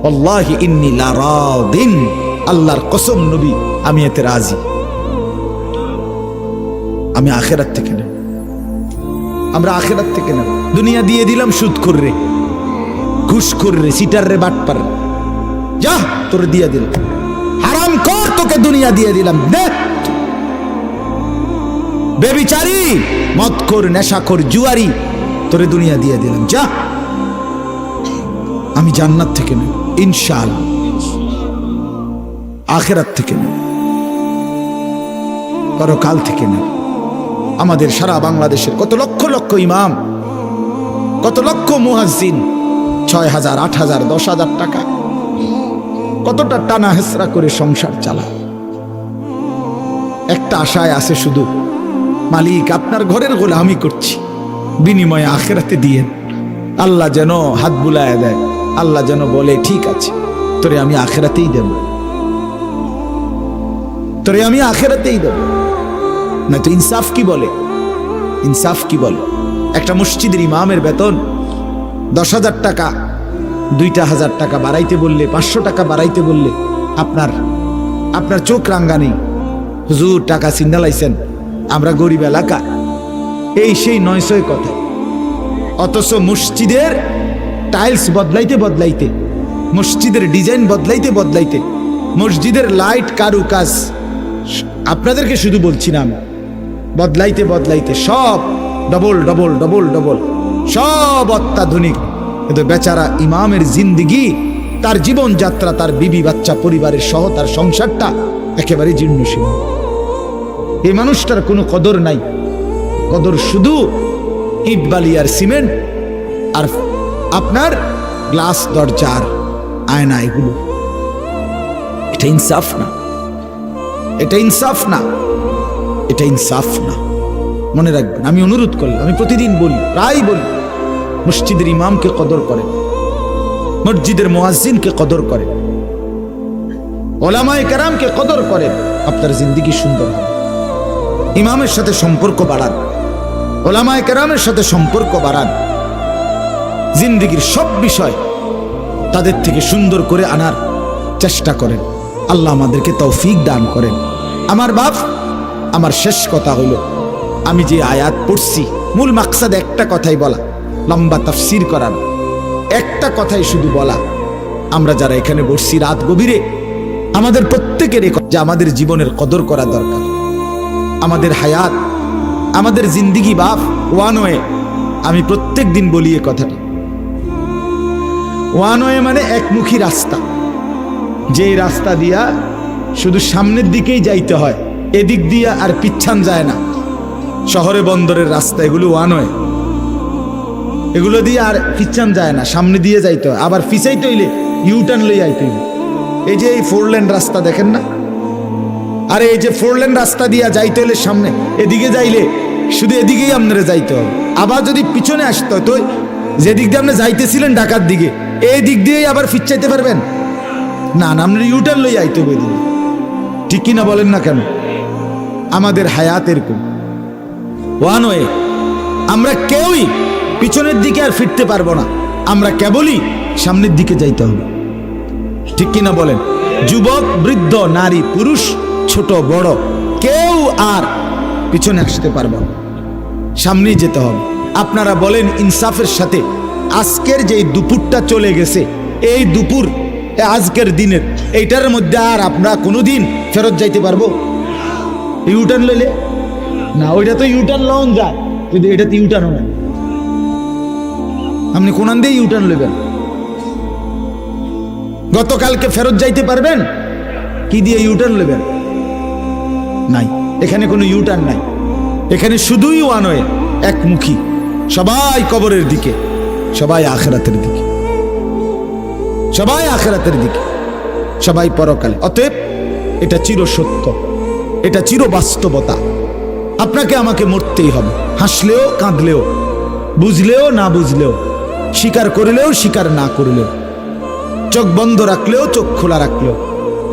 আল্লাহি ইন্নী লা রাদিন, আল্লাহর কসম নবী, আমি এতে রাজি, আমি আখিরাত থেকে নেব, আমরা আখিরাত থেকে নেব। দুনিয়া দিয়ে দিলাম সুদখোর রে, ঘুষখোর রে, সিটার রে, বাটপার, যা তোরে দিয়ে দিলাম, হারাম কর, তোকে দুনিয়া দিয়ে দিলাম, দে। বেবিচারী, মদখোর, নেশাখোর, জুয়ারি, তোরে দুনিয়া দিয়ে দিলাম, যা। আমি জান্নাত থেকে নেব ইনশাআল্লাহ, আখিরাত থেকে নেব, পরকাল থেকে নেব। আমাদের সারা বাংলাদেশের কত লক্ষ লক্ষ ইমাম, কত লক্ষ মুয়াজ্জিন, 6,000, 8,000, 10,000 টাকা, কতটা টানা হেসরা করে সংসার চালায়। একটা আশায় আছে শুধু, মালিক আপনার ঘরের গোলামি করছি, বিনিময়ে আখিরাতে দিয়েন। আল্লাহ যেন হাত বুলায় দেয়, আল্লাহ যেন বলে, ঠিক আছে, তোরে আমি আখিরাতেই দেব, তোরে আমি আখিরাতেই দেব। না তো ইনসাফ কি বলে? ইনসাফ কি বলে? একটা মসজিদের ইমামের বেতন 10,000 টাকা, 2,000 টাকা বাড়াইতে বললে, 500 টাকা বাড়াইতে বললে আপনার চোখ রাঙ্গা নেই, হুজুর টাকা সিন্দালাইছেন, আমরা গরিব এলাকা, এই সেই 900 কথা। অথচ মসজিদের টাইলস বদলাইতে বদলাইতে, মসজিদের ডিজাইন বদলাইতে বদলাইতে, মসজিদের লাইট কারুকাজ, আপনাদেরকে শুধু বলছি না, আমি বদলাইতে বদলাইতে সব ডবল ডবল ডবল ডবল, সব অত্যাধুনিক। কিন্তু বেচারা ইমামের জিন্দিগি, তার জীবনযাত্রা, তার বিবি বাচ্চা পরিবারের সহ তার সংসারটা একেবারে জীর্ণশীর্ণ। এই মানুষটার কোনো কদর নাই, কদর শুধু ইট বালি আর সিমেন্ট আর আপনার গ্লাস দরজার আয়না, এগুলো। এটা ইনসাফ না, এটা ইনসাফ না, এটা ইনসাফ না। মনে রাখবেন, আমি অনুরোধ করলাম, আমি প্রতিদিন বলি, প্রায় বলি, মসজিদের ইমামকে কদর করেন, মসজিদের মুয়াজ্জিনকে কদর করেন, ওলামায়ে কেরামকে কদর করেন, আপনার জিন্দেগি সুন্দর হবে। ইমামের সাথে সম্পর্ক বাড়ান, ওলামায়ে কেরামের সাথে সম্পর্ক বাড়ান, জিন্দেগির সব বিষয় তাদের থেকে সুন্দর করে আনার চেষ্টা করেন। আল্লাহ আমাদেরকে তৌফিক দান করেন। আমার বাপ, আমার শেষ কথা হলো, আমি যে আয়াত পড়ছি, মূল মাকসাদ একটা কথাই বলা, লম্বা তাফসির করার, একটা কথাই শুধু বলা, আমরা যারা এখানে বসছি রাত গভীরে, আমাদের প্রত্যেকের যে আমাদের জীবনের কদর করা দরকার। আমাদের হায়াত, আমাদের জিন্দিগি বাপ ওয়ান ওয়ে। আমি প্রত্যেক দিন বলি এ কথাটা, ওয়ান ওয়ে মানে একমুখী রাস্তা, যে রাস্তা দিয়া শুধু সামনের দিকেই যাইতে হয়, এদিক দিয়া আর পিছান যায় না। শহরে বন্দরের রাস্তা, এগুলো ওয়ান ওয়ে, এগুলো দিয়ে আর পিছান যায় না, সামনে দিয়ে যাইতে হয়। আবার পিছাইতে হইলে ইউটার্ন লই আইতে হইলে, এই যে এই 4 লেন রাস্তা দেখেন না, আরে এই যে 4 লেন রাস্তা দিয়া যাইতে হলে সামনে এদিকে যাইলে শুধু এদিকেই আপনারা যাইতে হবে। আবার যদি পিছনে আসতে হয়, তো যেদিক দিয়ে আপনি যাইতেছিলেন ঢাকার দিকে, এই দিক দিয়েই আবার ফিরচাইতে পারবেন না? না, আপনার ইউটার্ন লই আইতে হবে এদিকে, ঠিক কিনা বলেন না কেন? আমাদের হায়াত এরকম ওয়ান ওয়ে। আমরা কেউই পিছনের দিকে আর ফিরতে পারবো না, আমরা কেবলই সামনের দিকে যাইতে হবে। ঠিক কিনা বলেন? যুবক, বৃদ্ধ, নারী, পুরুষ, ছোট বড়, কেউ আর পিছনে আসতে পারবে না, সামনেই যেতে হবে। আপনারা বলেন ইনসাফের সাথে, আজকের যে দুপুরটা চলে গেছে, এই দুপুর আজকের দিনের এইটার মধ্যে আর আমরা কোনোদিন ফেরত যাইতে পারবো? ইউটার্ন লইলে না, ওইটা তো ইউটার্ন লন যায়, কিন্তু এটা তো ইউটার্ন হয়। আপনি কোন দিয়ে ইউটার্ন লইবেন? গতকালকে ফেরত যাইতে পারবেন? কি দিয়ে ইউটার্ন লইবেন? নাই, এখানে কোনো ইউটার্ন নাই। এখানে শুধুই ওয়ান ওয়ে, একমুখী। সবাই কবরের দিকে, সবাই আখিরাতের দিকে, সবাই আখিরাতের দিকে, সবাই পরকালে। অতএব এটা চির সত্য, এটা চির বাস্তবতা। আপনাকে আমাকে মরতেই হবে, হাসলেও কাঁদলেও, বুঝলেও না বুঝলেও, স্বীকার করলেও স্বীকার না করলেও, চোখ বন্ধ রাখলেও চোখ খোলা রাখলেও,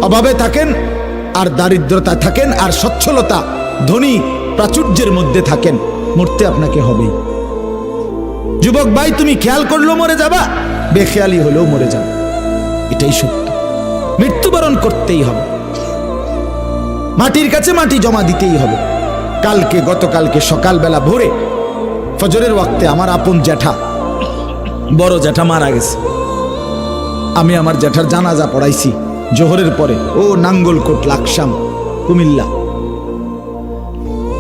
অভাবে থাকেন আর দারিদ্রতা থাকেন আর সচ্ছলতা ধনী প্রাচুর্যের মধ্যে থাকেন, মরতে আপনাকে হবেই। যুবক ভাই, তুমি খেয়াল করলেও মরে যাবা, বেখেয়ালি হলেও মরে যাবে, এটাই সত্য। মৃত্যুবরণ করতেই হবে, মাটির কাছে মাটি জমা দিতেই হবে। গতকালকে সকালবেলা ভোরে ফজরের ওয়াক্তে আমার আপন জ্যাঠা, বড় জ্যাঠা মারা গেছে। আমি আমার জ্যাঠার জানাজা পড়াইছি জোহরের পরে, ও নাঙ্গলকোট লাকসাম কুমিল্লা।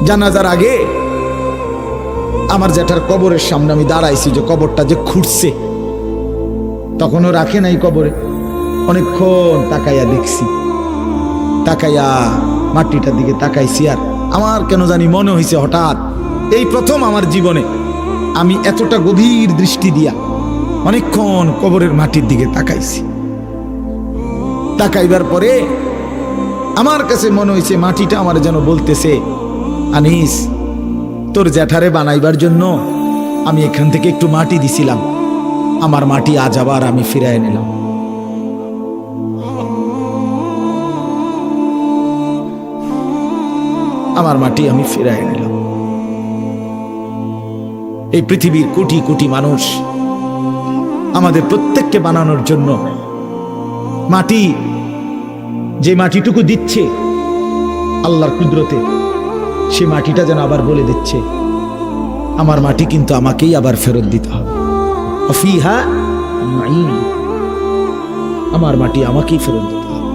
জানাজার আগে আমার জ্যাঠার কবরের সামনে আমি দাঁড়াইছি, যে কবরটা যে খুঁড়ছে, তখনও রাখে নাই কবরে। অনেকক্ষণ তাকাইয়া দেখছি, তাকাইয়া মাটিটার দিকে তাকাইছি, আর আমার কেন জানি মনে হয়েছে হঠাৎ, এই প্রথম আমার জীবনে আমি এতটা গভীর দৃষ্টি দিয়া অনেকক্ষণ কবরের মাটির দিকে তাকাইছি। তাকাইবার পরে আমার কাছে মনে হয়েছে মাটিটা আমার যেন বলতেছে, আনিস, তোর জ্যাঠারে বানাইবার জন্য আমি এখান থেকে একটু মাটি দিছিলাম, আমার মাটি আজ আবার আমি ফিরায় নিলাম। আমার মাটি আমি ফিরায় নিলাম। এই পৃথিবীর কোটি কোটি মানুষ আমাদের প্রত্যেককে বানানোর জন্য মাটি, যে মাটিটুকু দিচ্ছে আল্লাহর কুদরতে, সে মাটিটা যেন আবার বলে দিচ্ছে, আমার মাটি কিন্তু আমাকেই আবার ফেরত দিতে হবে। ফিহা নাঈম, আমার মাটি আমাকেই ফেরত দিতে হবে।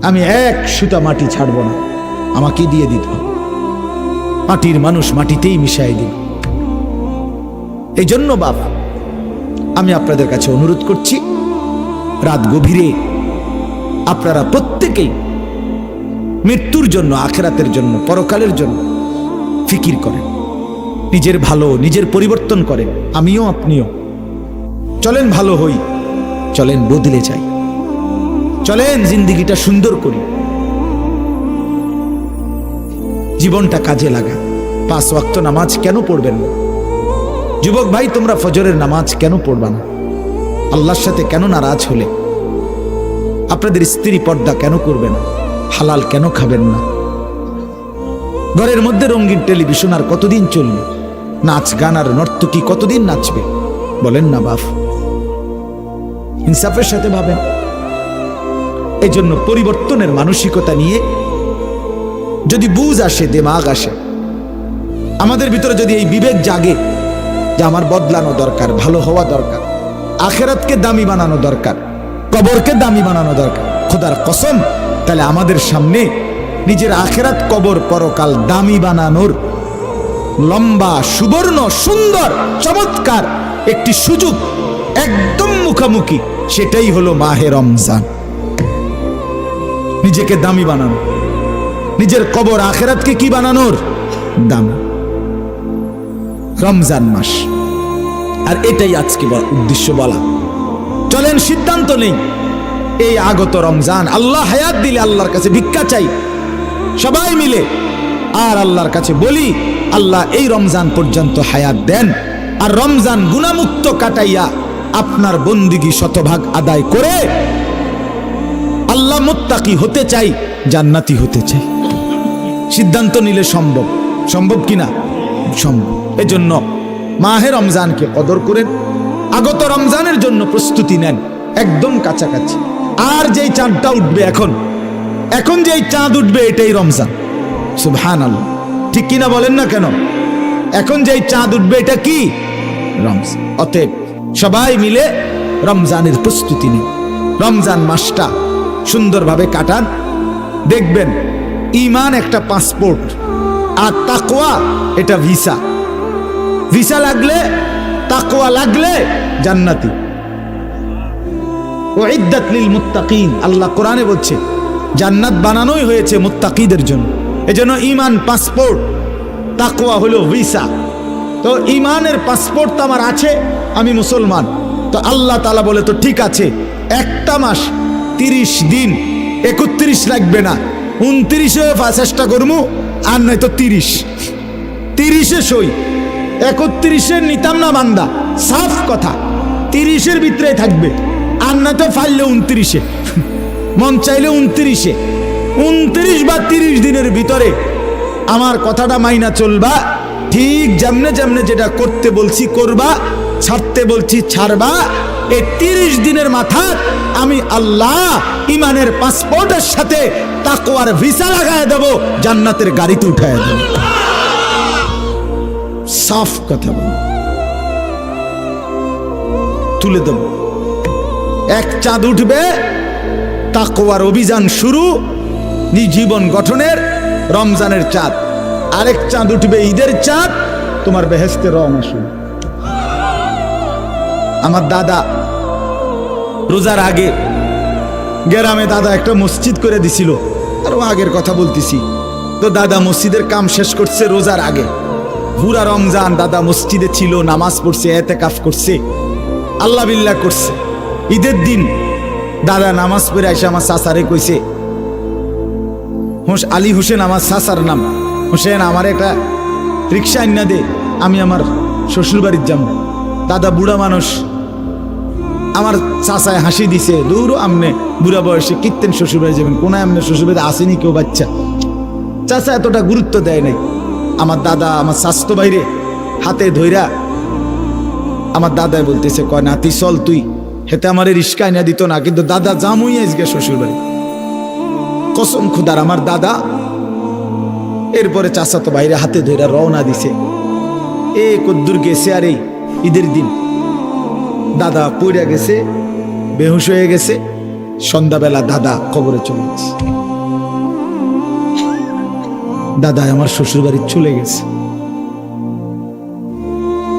আমি এক সুতা মাটি ছাড়বো না, আমাকেই দিয়ে দিতে হবে। মাটির মানুষ মাটিতেই মিশাই দিন। এই জন্য বাপ, আমি আপনাদের কাছে অনুরোধ করছি, রাত গভীরে আপনারা প্রত্যেকেই মৃত্যুর জন্য, আখিরাতের জন্য, পরকালের জন্য ফিকির করেন, নিজের ভালো, নিজের পরিবর্তন করেন। আমিও আপনিও চলেন ভালো হই, চলেন বদলে যাই, চলেন জিন্দিগিটা সুন্দর করি, জীবনটা কাজে লাগা। 5 ওয়াক্ত নামাজ কেন পড়বেন না? যুবক ভাই, তোমরা ফজরের নামাজ কেন পড়বা না? আল্লাহর সাথে কেন নারাজ হলে? আপনাদের স্ত্রী পর্দা কেন করবে না? হালাল কেন খাবেন না? ঘরের মধ্যে রঙিন টেলিভিশন আর কতদিন চলবে? নাচ গান আর নর্তকী কতদিন নাচবে? বলেন না বাপ, ইনসাফের সাথে ভাবেন। এই জন্য পরিবর্তনের মানসিকতা নিয়ে যদি বুঝ আসে, দিমাগ আসে, আমাদের ভিতরে যদি এই বিবেক জাগে যে আমার বদলানো দরকার, ভালো হওয়া দরকার, আখিরাতকে দামি বানানো দরকার, কবরকে দামি বানানো দরকার, খোদার কসম, তাহলে আমাদের সামনে নিজের আখিরাত, কবর, পরকাল দামি বানানোর লম্বা, সুবর্ণ, সুন্দর, চমৎকার একটি সুযোগ একদম মুখোমুখি। সেটাই হলো মাহে রমজান। নিজেকে দামি বানানো, নিজের কবর আখিরাতকে কি বানানোর? দামি। রমজান মাস, আর এটাই আজকে উদ্দেশ্য বলা। চলেন সিদ্ধান্ত নেই, এই আগত রমজান, আল্লাহ হায়াত দিলে আল্লাহর কাছে ভিক্ষা চাই সবাই মিলে, আর আল্লাহর কাছে বলি, আল্লাহ এই রমজান পর্যন্ত হায়াত দেন, আর রমজান গুনাহমুক্ত কাটাইয়া আপনার বন্দিগি শতভাগ আদায় করে আল্লাহ মুত্তাকি হতে চাই, জান্নাতি হতে চাই। সিদ্ধান্ত নিলে সম্ভব, সম্ভব কিনা? সম্ভব। এজন্য মাহে রমজানকে কদর করেন, আগত রমজানের জন্য প্রস্তুতি নেন, একদম কাছাকাছি। আর যেই চাঁদটা উঠবে এখন যেই চাঁদ উঠবে এটাই রমজান। সুবহানাল্লাহ, ঠিক কিনা বলেন না কেন? এখন যেই চাঁদ উঠবে এটা কি? রমজান। অতএব সবাই মিলে রমজানের প্রস্তুতি নিন, রমজান মাসটা সুন্দরভাবে কাটান। দেখবেন ঈমান একটা পাসপোর্ট, আর তাকওয়া এটা ভিসা। ভিসা লাগলে, তাকওয়া লাগলে জান্নাতি। উইদ্দাত লিল মুত্তাকিন, আল্লাহ কোরআনে বলছে জান্নাত বানানোই হয়েছে মুত্তাকিদের জন্য। এজন্য ঈমান পাসপোর্ট, তাকওয়া হলো ভিসা। তো ঈমানের পাসপোর্ট তো আমার আছে, আমি মুসলমান। তো আল্লাহ তাআলা বলে তো ঠিক আছে, একটা মাস 30 দিন, 31 লাগবে না, 29-এ চেষ্টা করবো, আর নয়তো 30-এ সই, 31-এ নিতাম না বান্দা, সাফ কথা। 30-এর ভিতরে থাকবে, আর নয়তো ফাইলে 29-এ, মন চাইলে 29-এ। 29 বা 30 দিনের ভিতরে আমার কথাটা মাইনা চলবা, ঠিক যেমনে যেমনে যেটা করতে বলছি করবা, ছাড়তে বলছি ছাড়বা। এই 30 দিনের মাথা আমি আল্লাহ ঈমানের পাসপোর্টের সাথে তাকওয়ার ভিসা লাগায় দেব, জান্নাতের গাড়িতে উঠায় দেব। সাফ কথা বল, তুলে দেব। এক চাঁদ উঠবে, তাকওয়ার অভিযান শুরু, জীবন গঠনের রমজানের চাঁদ। আরেক চাঁদ উঠবে ঈদের চাঁদ, তোমার বেহেশতে রওনা শুরু। আমার দাদা রোজার আগে গ্রামে দাদা একটা মসজিদ করে দিছিল, আরো আগের কথা বলতেছি। তো দাদা মসজিদের কাম শেষ করছে রোজার আগে, পুরা রমজান দাদা মসজিদে ছিল, নামাজ পড়ছে, এতেকাফ করছে, আল্লাহ বিল্লাহ করছে। ঈদের দিন দাদা নামাজ পড়ে এসে আমার চাচারে কইছে, আলী হোসেন আমার চাচার নাম, হোসেন আমার একটা রিক্সা আইনা দে, আমি আমার শ্বশুর বাড়ির যাবো। দাদা বুড়া মানুষ, আমার চাচায় হাসি দিছে, দূর আমনে বুড়া বয়সে কীর্তেন শ্বশুর বাড়ি যাবেন, কোনায় আমনে শ্বশুর বাড়িতে আসেনি কেউ বাচ্চা। চাচা এতটা গুরুত্ব দেয় নাই। আমার দাদা আমার স্বাস্থ্য বাইরে হাতে ধইরা আমার দাদাই বলতেছে, কয় নাতি চল তুই, হেতে আমার রিক্সা আইনা দিত না, কিন্তু দাদা জামুই আজকে শ্বশুর বাড়ি। কসম খুদার আমার দাদা। এরপরে চাচা তো বাইরে হাতে ধইরা রওনা দিছে। এ কদ্দুর গেছে, আর এই ঈদের দিন দাদা পড়ে গেছে, বেহুশ হয়ে গেছে। সন্ধ্যাবেলা দাদা কবরে চলে গেছে। দাদা আমার শ্বশুর বাড়ি চলে গেছে।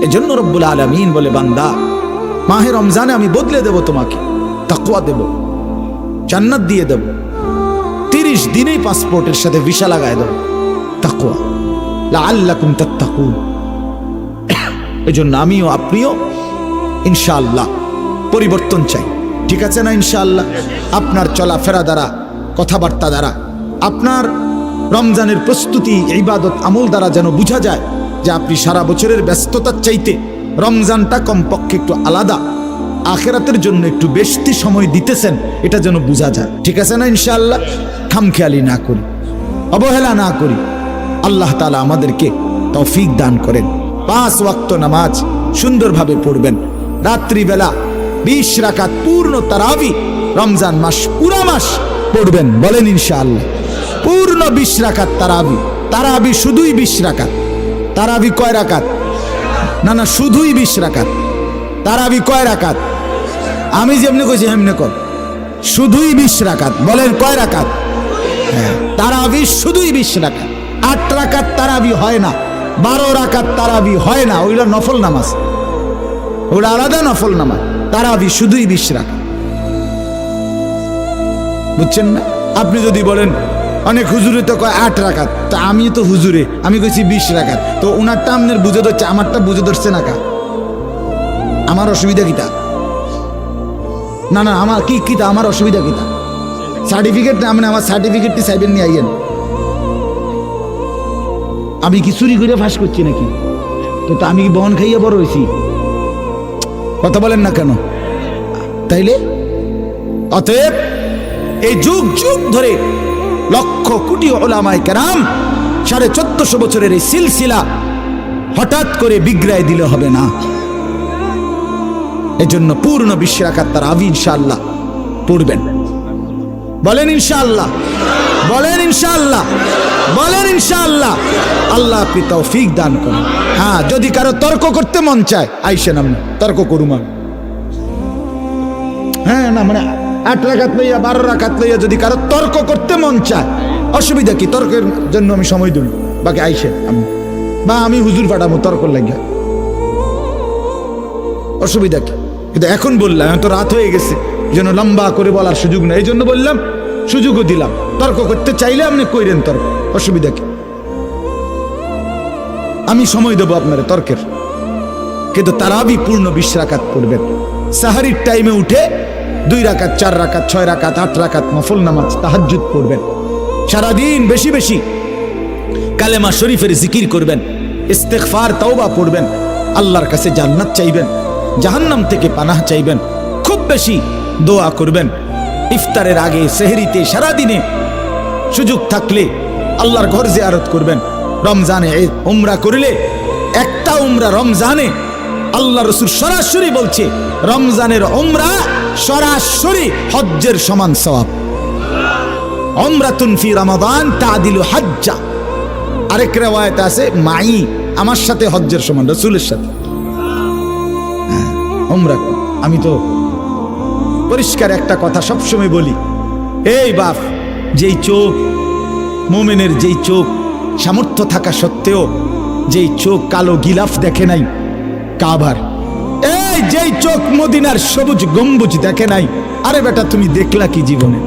এজন্য রব্বুল আলামিন বলে, বান্দা মাহে রমজানে আমি বদলে দেব তোমাকে, তাকওয়া দেব, জান্নাত দিয়ে দেব। 30 দিনেই পাসপোর্টের সাথে ভিসা লাগায় দেব, তাকওয়া, লাআল্লাকুম তাত্তাকুন। এজন্য আমিও আপনিও ইনশাআল্লাহ পরিবর্তন চাই, ঠিক আছে না? ইনশাআল্লাহ আপনার চলাফেরা দ্বারা, কথাবার্তা দ্বারা, আপনার রমজানের প্রস্তুতি, ইবাদত আমল দ্বারা যেন বোঝা যায় যে আপনি সারা বছরের ব্যস্ততার চাইতে রমজানটা কমপক্ষে একটু আলাদা, আখিরাতের জন্য একটু বেশি সময় দিতেছেন, এটা যেন বোঝা যায়, ঠিক আছে না? ইনশাআল্লাহ খামখেয়ালি না করি, অবহেলা না করি। আল্লাহ তাআলা আমাদেরকে তৌফিক দান করেন। 5 ওয়াক্ত নামাজ সুন্দরভাবে পড়বেন। রাত্রিবেলা 20 রাকাত পূর্ণ তারাবি, রমজান মাস পুরো মাস পড়বেন, বলেন ইনশাআল্লাহ। পূর্ণ 20 রাকাত তারাবি। তারাবি শুধুই 20 রাকাত। তারাবি কয় রাকাত? না না, শুধুই 20 রাকাত। তারাবি কয় রাকাত? আমি যেমনি কইছি হেমনে কর, শুধুই 20 রাকাত। বলেন কয় রাকাত? হ্যাঁ, তারাবি শুধুই 20 রাকাত। 8 রাকাত তারাবি হয় না, 12 রাকাত তারাবি হয় না, ওইগুলো নফল নামাজ, ওটা আলাদা নফল নামাজ। তারাবি শুধুই 20 রাকাত, বুঝছেন না? আপনি যদি বলেন অনেক হুজুরে তো কয় 8 রাকাত, তো আমি তো হুজুরে, আমি কইছি 20 রাকাত, তো ওনারটা আপনার বুঝে ধরছে, আমারটা বুঝে ধরছে না কা? আমার অসুবিধা কিতা? না না, আমার কি কিতা, আমার অসুবিধা কিতা? সার্টিফিকেট না, মানে আমার সার্টিফিকেটটি চাইবেন নিয়ে আইয়েন। আমি কি চুরি করে ফাঁস করছি নাকি? তো আমি কি বহন খাইয়া বড় হয়েছি? কথা বলেন না কেন? তাইলে অতএব এই যুগ যুগ ধরে লক্ষ কোটি উলামায়ে কেরাম 1450 বছরের এই সিলসিলা হঠাৎ করে বিগড়ায় দিলে হবে না। এজন্য পূর্ণ 20 রাকাত তারাবি ইনশাআল্লাহ পড়বেন। বলেন ইনশাআল্লাহ, বলেন ইনশাআল্লাহ, বলেন ইনশাআল্লাহ। আল্লাহ আপনি তৌফিক দান করেন। হ্যাঁ, যদি কারো তর্ক করতে মন চায় আইসেন, আমরা তর্ক করুম। হ্যাঁ, না মানে 8 রাকাত লইয়া 12 রাকাত লইয়া যদি কারো তর্ক করতে মন চায়, অসুবিধা কি? তর্কের জন্য আমি সময় দিই, বাকি আইসেন আমি, বা আমি হুজুর পাঠাবো তর্ক লাগিয়া, অসুবিধা কি? কিন্তু এখন বললাম, এখন তো রাত হয়ে গেছে, এই জন্য লম্বা করে বলার সুযোগ নেই, এই জন্য বললাম, সুযোগও দিলাম। তর্ক করতে চাইলে আপনি কইরেন তর্ক, অসুবিধা কি? আমি সময় দেবো আপনার তর্কের, কিন্তু তারাবি পূর্ণ 20 রাকাত পড়বেন। সাহারির টাইমে উঠে 2 রাকাত, 4 রাকাত, 6 রাকাত, 8 রাকাত নফল নামাজ তাহাজ্জুদ পড়বেন। সারাদিন বেশি বেশি কালেমা শরীফের জিকির করবেন, ইস্তেগফার তওবা পড়বেন, আল্লাহর কাছে জান্নাত চাইবেন, জাহান্নাম থেকে পানাহ চাইবেন, খুব বেশি দোয়া করবেন। ইফতারের আগে, সেহরিতে, সারাদিনে সুযোগ থাকলে আল্লাহর ঘর জিয়ারত করবেন। রমজানে উমরা করলে, একটা উমরা রমজানে, আল্লাহ রাসূল সরাসরি বলছে রমজানের উমরা সরাসরি হজ্জের সমান সওয়াব। উমরাতুন ফি রমাদান তাদিলু হজ্জা। আরেক riwayat আছে মাই, আমার সাথে হজ্জের সমান, রাসূলের সাথে উমরা। আমি তো পরিষ্কার একটা কথা সবসময় বলি, এই বাপ, যেই চোখ মুমিনের, যেই চোখ সামর্থ্য থাকা সত্ত্বেও যেই চোখ কালো গিলাফ দেখে নাই কাবার, এই যেই চোখ মদিনার সবুজ গম্বুজ দেখে নাই, আরে বেটা তুমি দেখলা কি জীবনে?